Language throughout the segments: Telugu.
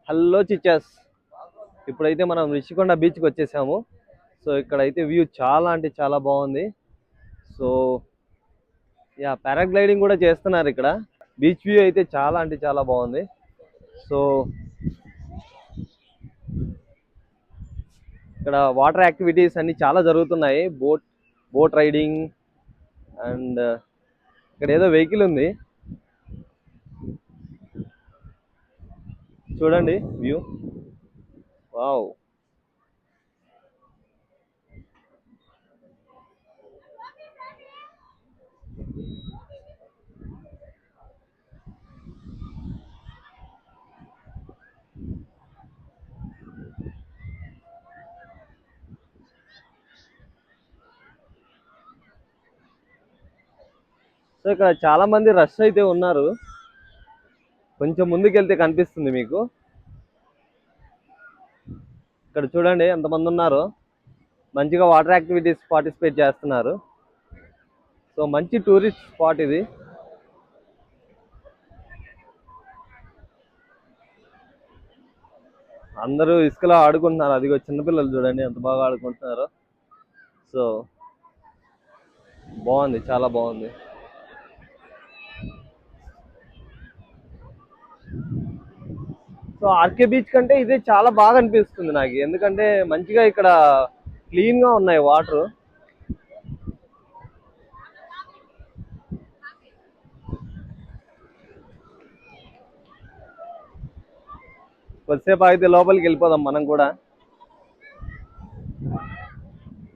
హలో చిచ్చాస్. ఇప్పుడైతే మనం రిషికొండ బీచ్కి వచ్చేసాము. సో ఇక్కడైతే వ్యూ చాలా అంటే చాలా బాగుంది. సో పారాగ్లైడింగ్ కూడా చేస్తున్నారు ఇక్కడ. బీచ్ వ్యూ అయితే చాలా అంటే చాలా బాగుంది. సో ఇక్కడ వాటర్ యాక్టివిటీస్ అన్ని చాలా జరుగుతున్నాయి. బోట్ రైడింగ్ అండ్ ఇక్కడ ఏదో వెహికల్ ఉంది, చూడండి వ్యూ. వావ్. సో ఇక్కడ చాలా మంది రష్ అయితే ఉన్నారు. కొంచెం ముందుకెళ్తే కనిపిస్తుంది మీకు. ఇక్కడ చూడండి ఎంతమంది ఉన్నారు. మంచిగా వాటర్ యాక్టివిటీస్ పార్టిసిపేట్ చేస్తున్నారు. సో మంచి టూరిస్ట్ స్పాట్ ఇది. అందరూ ఇసుకలో ఆడుకుంటున్నారు. అదిగో చిన్నపిల్లలు చూడండి ఎంత బాగా ఆడుకుంటున్నారో. సో బాగుంది, చాలా బాగుంది. సో ఆర్కే బీచ్ కంటే ఇదే చాలా బాగా అనిపిస్తుంది నాకు. ఎందుకంటే మంచిగా ఇక్కడ క్లీన్ గా ఉన్నాయి వాటర్. కొద్దిసేపు ఆగితే లోపలికి వెళ్ళిపోదాం మనం కూడా.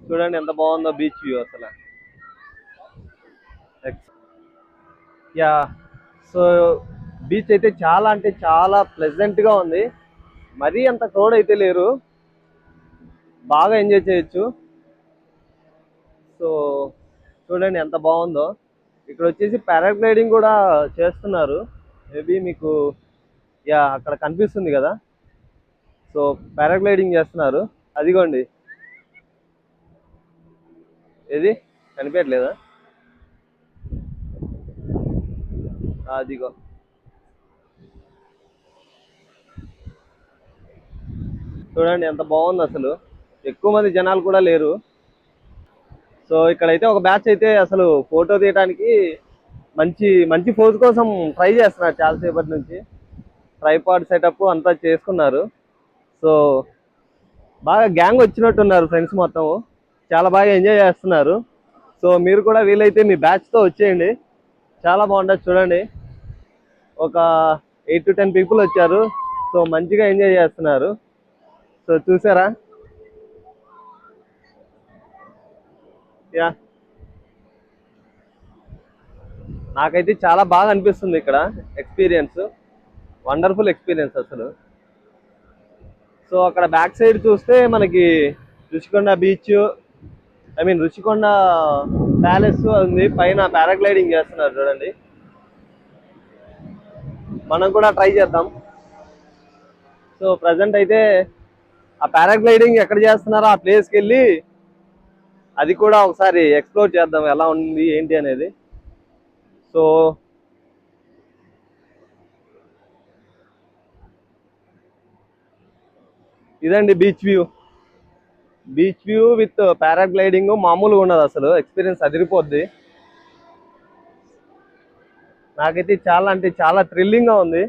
చూడండి ఎంత బాగుందో బీచ్ వ్యూ అసలు. యా. సో బీచ్ అయితే చాలా అంటే చాలా ప్లెజెంట్ గా ఉంది. మరీ అంత క్రౌడ్ అయితే లేరు, బాగా ఎంజాయ్ చేయొచ్చు. సో చూడండి ఎంత బాగుందో. ఇక్కడ వచ్చేసి పారాగ్లైడింగ్ కూడా చేస్తున్నారు. మేబీ మీకు అక్కడ కనిపిస్తుంది కదా. సో పారాగ్లైడింగ్ చేస్తున్నారు. అదిగోండి, ఏది కనిపించట్లేదా? అదిగో. చూడండి ఎంత బాగుంది అసలు. ఎక్కువ మంది జనాలు కూడా లేరు. సో ఇక్కడైతే ఒక బ్యాచ్ అయితే అసలు ఫోటో తీయడానికి మంచి మంచి పోజ్ కోసం ట్రై చేస్తున్నారు చాలాసేపటి నుంచి. ట్రైపాడ్ సెటప్ అంతా చేసుకున్నారు. సో బాగా గ్యాంగ్ వచ్చినట్టున్నారు ఫ్రెండ్స్ మొత్తం. చాలా బాగా ఎంజాయ్ చేస్తున్నారు. సో మీరు కూడా వీలైతే మీ బ్యాచ్తో వచ్చేయండి, చాలా బాగుంటుంది. చూడండి ఒక 8 to 10 పీపుల్ వచ్చారు. సో మంచిగా ఎంజాయ్ చేస్తున్నారు. సో చూసారా? యా, నాకైతే చాలా బాగా అనిపిస్తుంది ఇక్కడ. ఎక్స్పీరియన్స్ వండర్ఫుల్ ఎక్స్పీరియన్స్ అసలు. సో అక్కడ బ్యాక్ సైడ్ చూస్తే మనకి రుషికొండ బీచ్, రుషికొండ ప్యాలెస్ ఉంది. పైన పారాగ్లైడింగ్ చేస్తున్నారు చూడండి. మనం కూడా ట్రై చేద్దాం. సో ప్రజెంట్ అయితే ఆ పారాగ్లైడింగ్ ఎక్కడ చేస్తున్నారో ఆ ప్లేస్కి వెళ్ళి అది కూడా ఒకసారి ఎక్స్ప్లోర్ చేద్దాం ఎలా ఉంది ఏంటి అనేది. సో ఇదండి beach view. Beach view with paragliding మామూలుగా ఉండదు అసలు. ఎక్స్పీరియన్స్ అదిరిపోద్ది. నాకైతే చాలా అంటే చాలా థ్రిల్లింగ్ గా ఉంది.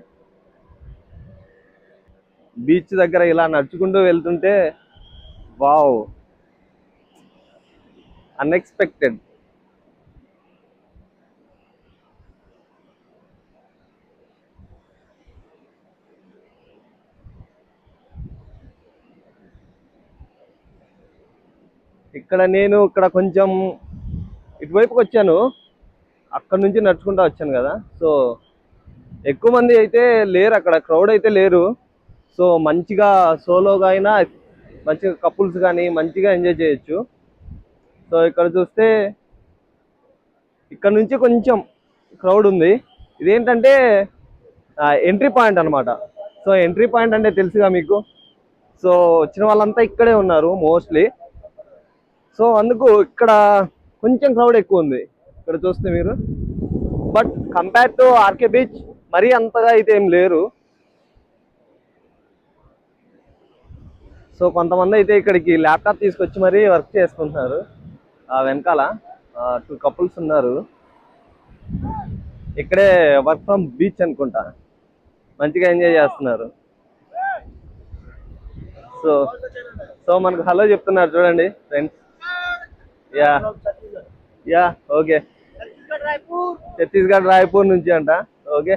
బీచ్ దగ్గర ఇలా నడుచుకుంటూ వెళ్తుంటే వావ్, అన్ఎక్స్పెక్టెడ్. ఇక్కడ కొంచెం ఇటువైపుకి వచ్చాను. అక్కడ నుంచి నడుచుకుంటూ వచ్చాను కదా. సో ఎక్కువ మంది అయితే లేరు అక్కడ, క్రౌడ్ అయితే లేరు. సో మంచిగా సోలోగా అయినా మంచిగా కపుల్స్ కానీ మంచిగా ఎంజాయ్ చేయొచ్చు. సో ఇక్కడ చూస్తే ఇక్కడ నుంచి కొంచెం క్రౌడ్ ఉంది. ఇదేంటంటే ఎంట్రీ పాయింట్ అనమాట. సో ఎంట్రీ పాయింట్ అంటే తెలుసుగా మీకు. సో వచ్చిన వాళ్ళంతా ఇక్కడే ఉన్నారు మోస్ట్లీ. సో అందుకు ఇక్కడ కొంచెం క్రౌడ్ ఎక్కువ ఉంది ఇక్కడ చూస్తే మీరు. But compare to RK beach మరీ అంతగా అయితే ఏం లేరు. సో కొంతమంది అయితే ఇక్కడికి ల్యాప్టాప్ తీసుకొచ్చి మరీ వర్క్ చేసుకుంటున్నారు. వెనకాల 2 కపుల్స్ ఉన్నారు. ఇక్కడే వర్క్ ఫ్రమ్ బీచ్ అనుకుంటా, మంచిగా ఎంజాయ్ చేస్తున్నారు. సో సో మనకు హలో చెప్తున్నారు చూడండి friends. Yeah yeah okay, Chhattisgarh Raipur నుంచి అంట. ఓకే,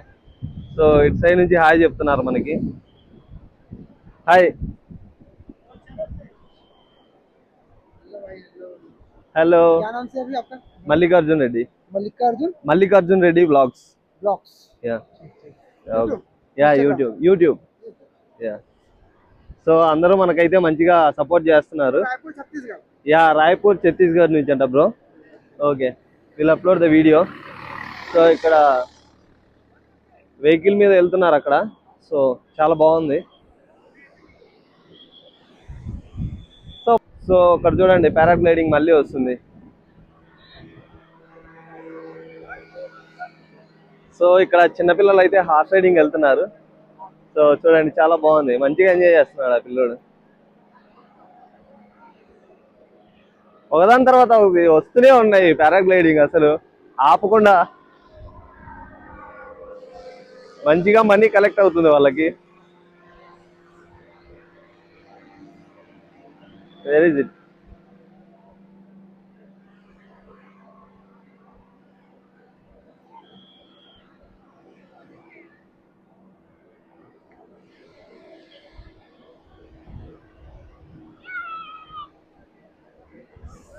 సో ఇటు సైడ్ నుంచి హాయ్ చెప్తున్నారు మనకి. హాయ్, हेलो, क्या नाम से अभी आपका? मल्लिकार्जुन रेड्डी. मल्लिकार्जुन रेड्डी ब्लॉग्स. या యా యూట్యూబ్ యా. సో అందరూ మనకైతే మంచిగా సపోర్ట్ చేస్తున్నారు. యా రాయ్పూర్ ఛత్తీస్గఢ్ నుంచి అంట bro. Okay, will upload the video. So ఇక్కడ వెహికల్ మీద వెళ్తున్నారు అక్కడ. సో చాలా బాగుంది. సో ఇక్కడ చూడండి పారాగ్లైడింగ్ మళ్ళీ వస్తుంది. సో ఇక్కడ చిన్నపిల్లలు అయితే హార్స్ రైడింగ్ వెళ్తున్నారు. సో చూడండి చాలా బాగుంది, మంచిగా ఎంజాయ్ చేస్తున్నాడు ఆ పిల్లోడు. ఒకదాని తర్వాత వస్తూనే ఉన్నాయి పారాగ్లైడింగ్, అసలు ఆపకుండా. మంచిగా మనీ కలెక్ట్ అవుతుంది వాళ్ళకి. Where is it?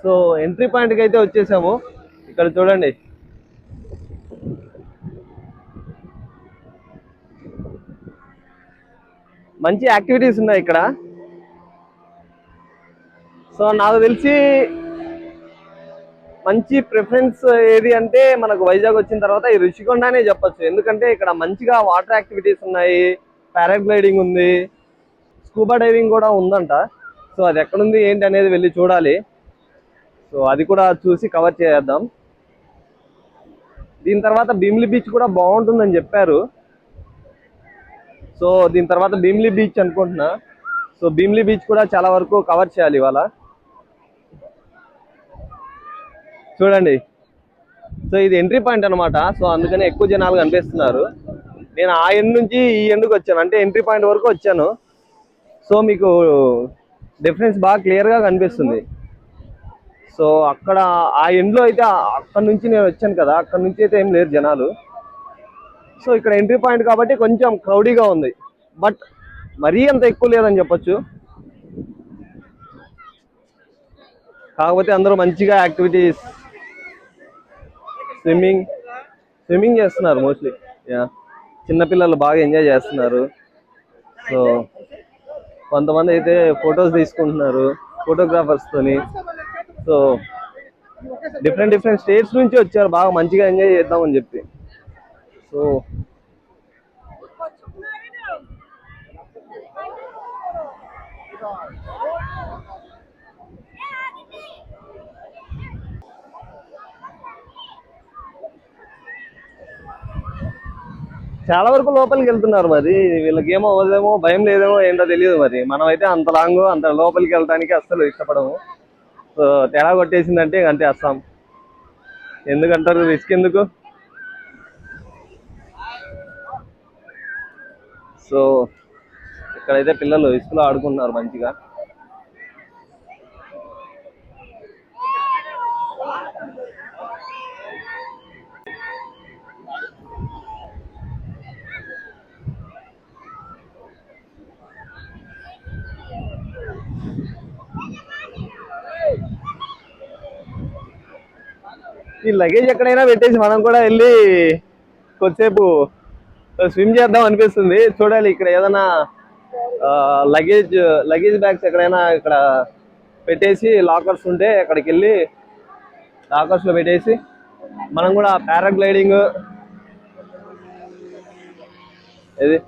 So entry పాయింట్కి అయితే వచ్చేసాము. ఇక్కడ చూడండి మంచి యాక్టివిటీస్ ఉన్నాయి ఇక్కడ. సో నాకు తెలిసి మంచి ప్రిఫరెన్స్ ఏది అంటే మనకు వైజాగ్ వచ్చిన తర్వాత ఈ రుషికొండనే చెప్పొచ్చు. ఎందుకంటే ఇక్కడ మంచిగా వాటర్ యాక్టివిటీస్ ఉన్నాయి, పారాగ్లైడింగ్ ఉంది, స్కూబా డైవింగ్ కూడా ఉందంట. సో అది ఎక్కడుంది ఏంటి అనేది వెళ్ళి చూడాలి. సో అది కూడా చూసి కవర్ చేద్దాం. దీని తర్వాత భీమిలి బీచ్ కూడా బాగుంటుందని చెప్పారు. సో దీని తర్వాత భీమిలి బీచ్ అనుకుంటున్నా. సో భీమిలి బీచ్ కూడా చాలా వరకు కవర్ చేయాలి ఇవాళ. చూడండి, సో ఇది ఎంట్రీ పాయింట్ అనమాట. సో అందుకనే ఎక్కువ జనాలు కనిపిస్తున్నారు. నేను ఆ ఎండ్ నుంచి ఈ ఎండ్కి వచ్చాను, అంటే ఎంట్రీ పాయింట్ వరకు వచ్చాను. సో మీకు డిఫరెన్స్ బాగా క్లియర్గా కనిపిస్తుంది. సో అక్కడ ఆ ఎండ్లో అయితే అక్కడ నుంచి నేను వచ్చాను కదా, అక్కడ నుంచి అయితే ఏం లేరు జనాలు. సో ఇక్కడ ఎంట్రీ పాయింట్ కాబట్టి కొంచెం క్రౌడీగా ఉంది, బట్ మరీ అంత ఎక్కువ లేదని చెప్పొచ్చు. కాకపోతే అందరూ మంచిగా యాక్టివిటీస్, స్విమ్మింగ్ చేస్తున్నారు మోస్ట్లీ. యా, చిన్నపిల్లలు బాగా ఎంజాయ్ చేస్తున్నారు. సో కొంతమంది అయితే ఫొటోస్ తీసుకుంటున్నారు ఫోటోగ్రాఫర్స్తోని. సో డిఫరెంట్ స్టేట్స్ నుంచి వచ్చారు, బాగా మంచిగా ఎంజాయ్ చేద్దామని చెప్పి. సో చాలా వరకు లోపలికి వెళ్తున్నారు. మరి వీళ్ళకి ఏమో అవ్వదేమో, భయం లేదేమో, ఏంటో తెలియదు. మరి మనం అయితే అంత లాంగ్ అంత లోపలికి వెళ్ళడానికి అస్సలు ఇష్టపడము. సో తేడా కొట్టేసిందంటే అంతే వస్తాం. ఎందుకంటారు, రిస్క్ ఎందుకు. సో ఇక్కడైతే పిల్లలు ఇసుకలో ఆడుకుంటున్నారు మంచిగా. ఈ లగేజ్ ఎక్కడైనా పెట్టేసి మనం కూడా వెళ్ళి కొద్దిసేపు స్విమ్ చేద్దాం అనిపిస్తుంది. చూడాలి ఇక్కడ ఏదైనా లగేజ్ బ్యాగ్స్ ఎక్కడైనా ఇక్కడ పెట్టేసి లాకర్స్ ఉంటే అక్కడికి వెళ్ళి లాకర్స్లో పెట్టేసి మనం కూడా పారాగ్లైడింగ్ ఇది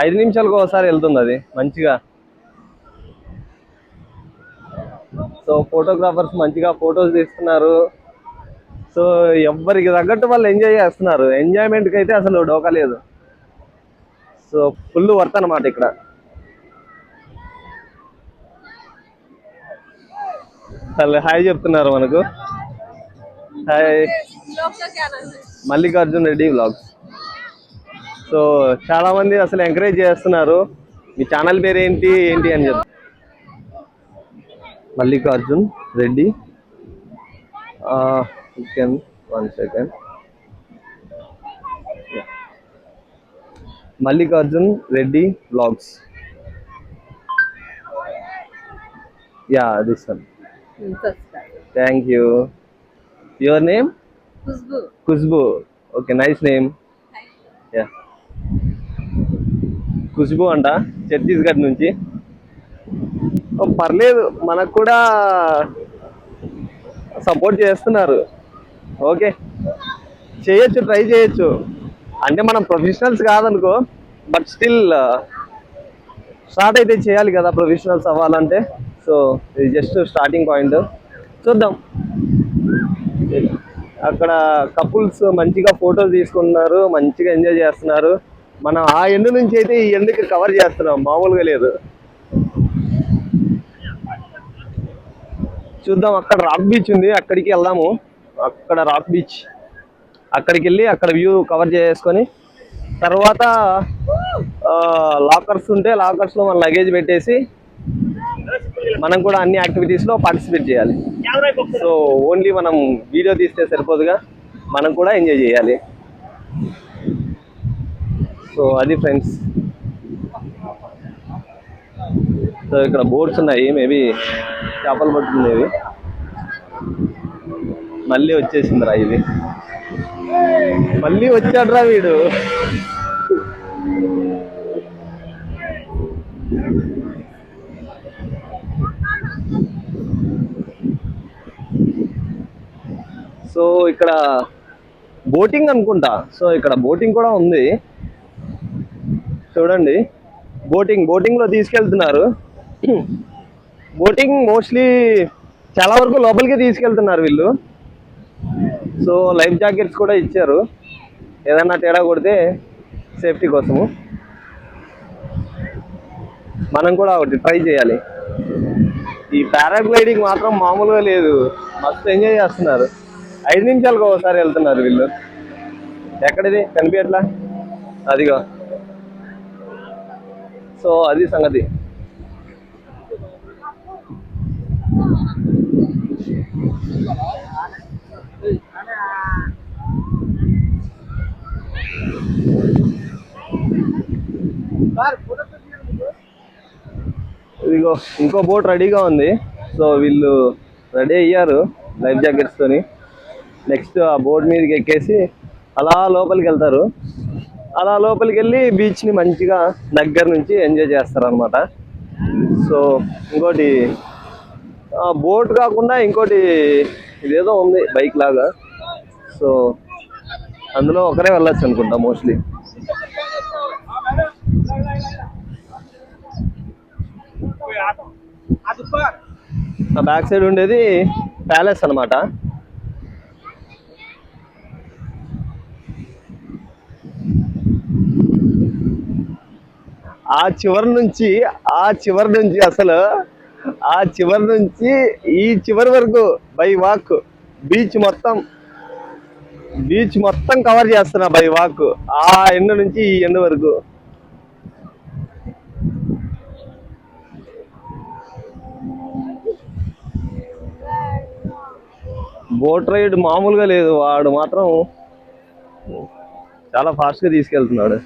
ఐదు నిమిషాలకు ఒకసారి వెళ్తుంది అది మంచిగా. సో సో ఫోటోగ్రాఫర్స్ మంచిగా ఫొటోస్ తీస్తున్నారు. సో ఎవ్వరికి తగ్గట్టు వాళ్ళు ఎంజాయ్ చేస్తున్నారు. ఎంజాయ్మెంట్కి అయితే అసలు డోకా లేదు. సో ఫుల్ వర్త్ అనమాట ఇక్కడ. అసలు హాయ్ చెప్తున్నారు మనకు. Hi, Mallikarjun Reddy vlogs. So చాలా మంది అసలు ఎంకరేజ్ చేస్తున్నారు. మీ ఛానల్ పేరు ఏంటి ఏంటి అని చెప్పి. Mallikarjun Reddy, one second, Mallikarjun Reddy vlogs. Yeah, this one. Thank you. Your name? Khushbu. Okay, nice name. Yeah, Khushbu అంట, ఛత్తీస్గఢ్ నుంచి. పర్లేదు, మనకు కూడా సపోర్ట్ చేస్తున్నారు. ఓకే, చేయొచ్చు, ట్రై చేయొచ్చు. అంటే మనం ప్రొఫెషనల్స్ కాదనుకో, బట్ స్టిల్ స్టార్ట్ అయితే చేయాలి కదా ప్రొఫెషనల్స్ అవ్వాలంటే. సో ఇది జస్ట్ స్టార్టింగ్ పాయింట్. చూద్దాం. అక్కడ కపుల్స్ మంచిగా ఫొటోస్ తీసుకుంటున్నారు, మంచిగా ఎంజాయ్ చేస్తున్నారు. మనం ఆ ఎండ్ నుంచి అయితే ఈ ఎండ్కి కవర్ చేస్తున్నాం, మామూలుగా లేదు. చూద్దాం. అక్కడ రాక్ బీచ్ ఉంది, అక్కడికి వెళ్దాము. అక్కడ రాక్ బీచ్, అక్కడికి వెళ్ళి అక్కడ వ్యూ కవర్ చేసుకొని తర్వాత లాకర్స్ ఉంటే లాకర్స్లో మన లగేజ్ పెట్టేసి మనం కూడా అన్ని యాక్టివిటీస్లో పార్టిసిపేట్ చేయాలి. సో ఓన్లీ మనం వీడియో తీస్తే సరిపోదుగా, మనం కూడా ఎంజాయ్ చేయాలి. సో అది ఫ్రెండ్స్. సో ఇక్కడ బోట్స్ ఉన్నాయి, మేబీ చేపలు పట్టుకునేవి. మళ్ళీ వచ్చేసిందిరా ఇది, మళ్ళీ వచ్చాడ్రా వీడు. సో ఇక్కడ బోటింగ్ అనుకుంటా. సో ఇక్కడ బోటింగ్ కూడా ఉంది చూడండి. బోటింగ్ లో తీసుకెళ్తున్నారు. బోటింగ్ మోస్ట్లీ చాలా వరకు లోపలికి తీసుకెళ్తున్నారు వీళ్ళు. సో లైఫ్ జాకెట్స్ కూడా ఇచ్చారు, ఏదన్నా తేడా కొడితే సేఫ్టీ కోసము. మనం కూడా ఒకటి ట్రై చేయాలి. ఈ పారాగ్లైడింగ్ మాత్రం మామూలుగా లేదు, మస్తు ఎంజాయ్ చేస్తున్నారు. 5 నిమిషాలకు ఒకసారి వెళ్తున్నారు వీళ్ళు. ఎక్కడిది కనిపించట్లా, అదిగో. సో అది సంగతి. ఇదిగో ఇంకో బోట్ రెడీగా ఉంది. సో వీళ్ళు రెడీ అయ్యారు లైఫ్ జాకెట్స్ తోని. నెక్స్ట్ ఆ బోట్ మీదకి ఎక్కేసి అలా లోపలికి వెళ్తారు. అలా లోపలికి వెళ్ళి బీచ్ని మంచిగా దగ్గర నుంచి ఎంజాయ్ చేస్తారు అనమాట. సో ఇంకోటి బోట్ కాకుండా ఇంకోటి ఇదేదో ఉంది బైక్ లాగా. సో అందులో ఒకరే వెళ్ళొచ్చు అనుకుంటా మోస్ట్లీ. ఆ బ్యాక్ సైడ్ ఉండేది ప్యాలెస్ అనమాట. ఆ చివరి నుంచి అసలు ఆ చివరి నుంచి ఈ చివరి వరకు బై వాక్ బీచ్ మొత్తం కవర్ చేస్తున్నా బై వాక్. ఆ ఎండ్ నుంచి ఈ ఎండ్ వరకు. బోట్ రైడ్ మామూలుగా లేదు, వాడు మాత్రం చాలా ఫాస్ట్గా తీసుకెళ్తున్నాడు.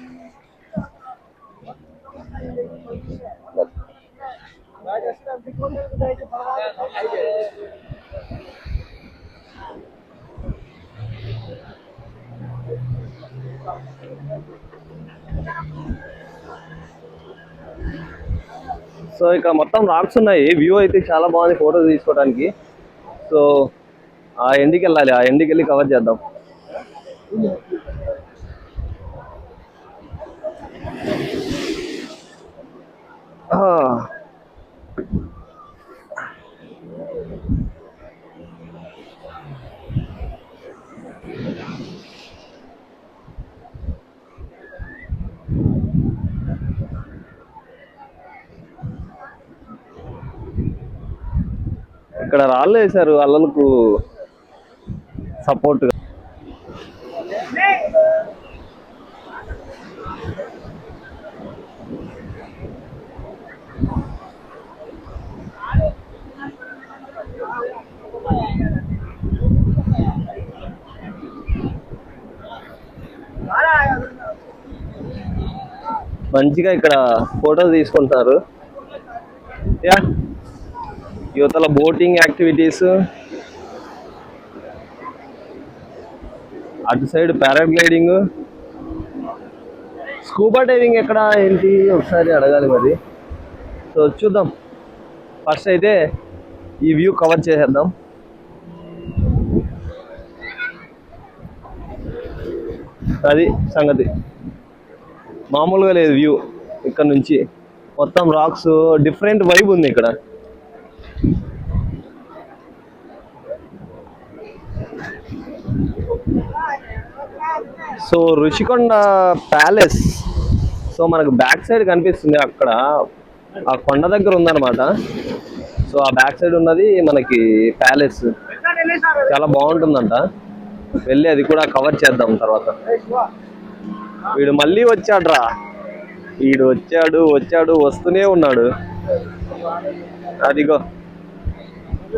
సో ఇక్కడ మొత్తం రాక్స్ ఉన్నాయి, వ్యూ అయితే చాలా బాగుంది ఫోటో తీసుకోవడానికి. సో ఆ ఎండ్కి వెళ్ళాలి, ఆ ఎండ్కి వెళ్ళి కవర్ చేద్దాం. ఇక్కడ రాళ్ళు వేశారు అల్లలకు సపోర్ట్. మంచిగా ఇక్కడ ఫోటోలు తీసుకుంటారు. యువతల బోటింగ్ యాక్టివిటీస్, అటు సైడ్ పారాగ్లైడింగ్, స్కూబా డైవింగ్ ఎక్కడ ఏంటి ఒకసారి అడగాలి మరి. సో చూద్దాం, ఫస్ట్ అయితే ఈ వ్యూ కవర్ చేసేద్దాం. అది సంగతి, మామూలుగా లేదు వ్యూ. ఇక్కడ నుంచి మొత్తం రాక్స్, డిఫరెంట్ వైబ్ ఉంది ఇక్కడ. సో రుషికొండ ప్యాలెస్, సో మనకు బ్యాక్ సైడ్ కనిపిస్తుంది, అక్కడ ఆ కొండ దగ్గర ఉందన్నమాట. సో ఆ బ్యాక్ సైడ్ ఉన్నది మనకి ప్యాలెస్, చాలా బాగుంటుందంట. వెళ్ళి అది కూడా కవర్ చేద్దాం తర్వాత. వీడు మళ్ళీ వచ్చాడ్రా, వీడు వచ్చాడు వస్తూనే ఉన్నాడు. అదిగో